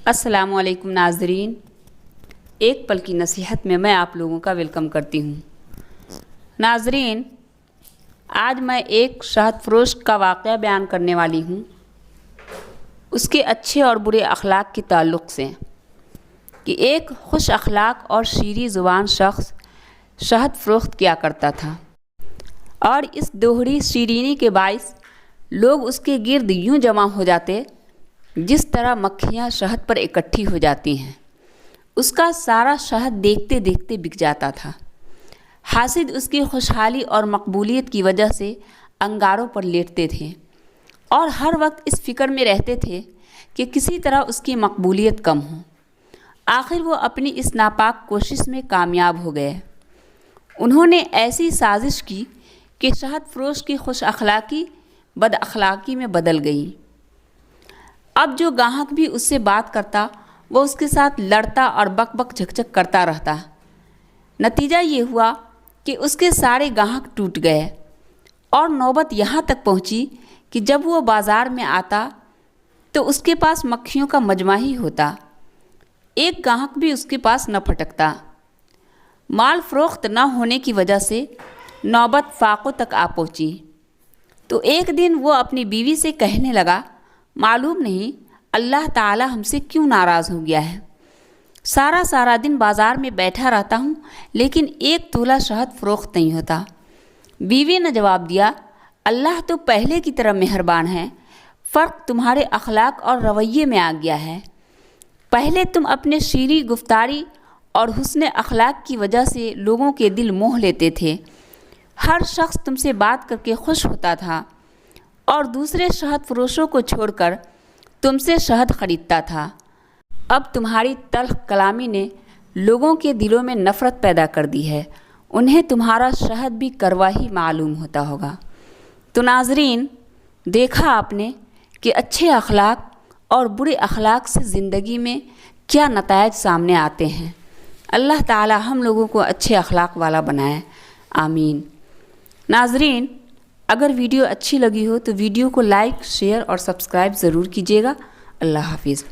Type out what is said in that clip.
السلام علیکم ناظرین، ایک پل کی نصیحت میں آپ لوگوں کا ویلکم کرتی ہوں۔ ناظرین، آج میں ایک شہد فروش کا واقعہ بیان کرنے والی ہوں، اس کے اچھے اور برے اخلاق کے تعلق سے، کہ ایک خوش اخلاق اور شیریں زبان شخص شہد فروخت کیا کرتا تھا، اور اس دوہری شیرینی کے باعث لوگ اس کے گرد یوں جمع ہو جاتے جس طرح مکھیاں شہد پر اکٹھی ہو جاتی ہیں۔ اس کا سارا شہد دیکھتے دیکھتے بک جاتا تھا۔ حاسد اس کی خوشحالی اور مقبولیت کی وجہ سے انگاروں پر لیٹتے تھے اور ہر وقت اس فکر میں رہتے تھے کہ کسی طرح اس کی مقبولیت کم ہو۔ آخر وہ اپنی اس ناپاک کوشش میں کامیاب ہو گئے۔ انہوں نے ایسی سازش کی کہ شہد فروش کی خوش اخلاقی بد اخلاقی میں بدل گئی۔ اب جو گاہک بھی اس سے بات کرتا وہ اس کے ساتھ لڑتا اور بک بک جھک کرتا رہتا۔ نتیجہ یہ ہوا کہ اس کے سارے گاہک ٹوٹ گئے، اور نوبت یہاں تک پہنچی کہ جب وہ بازار میں آتا تو اس کے پاس مکھیوں کا مجمع ہی ہوتا، ایک گاہک بھی اس کے پاس نہ پھٹکتا۔ مال فروخت نہ ہونے کی وجہ سے نوبت فاقوں تک آ پہنچی۔ تو ایک دن وہ اپنی بیوی سے کہنے لگا، معلوم نہیں اللہ تعالی ہم سے کیوں ناراض ہو گیا ہے، سارا دن بازار میں بیٹھا رہتا ہوں لیکن ایک تولہ شہد فروخت نہیں ہوتا۔ بیوی نے جواب دیا، اللہ تو پہلے کی طرح مہربان ہے، فرق تمہارے اخلاق اور رویے میں آ گیا ہے۔ پہلے تم اپنے شیریں گفتاری اور حسن اخلاق کی وجہ سے لوگوں کے دل موہ لیتے تھے، ہر شخص تم سے بات کر کے خوش ہوتا تھا اور دوسرے شہد فروشوں کو چھوڑ کر تم سے شہد خریدتا تھا۔ اب تمہاری تلخ کلامی نے لوگوں کے دلوں میں نفرت پیدا کر دی ہے، انہیں تمہارا شہد بھی کروا ہی معلوم ہوتا ہوگا۔ تو ناظرین، دیکھا آپ نے کہ اچھے اخلاق اور برے اخلاق سے زندگی میں کیا نتائج سامنے آتے ہیں۔ اللہ تعالی ہم لوگوں کو اچھے اخلاق والا بنائے، آمین۔ ناظرین، اگر ویڈیو اچھی لگی ہو تو ویڈیو کو لائک، شیئر اور سبسکرائب ضرور کیجیے گا۔ اللہ حافظ۔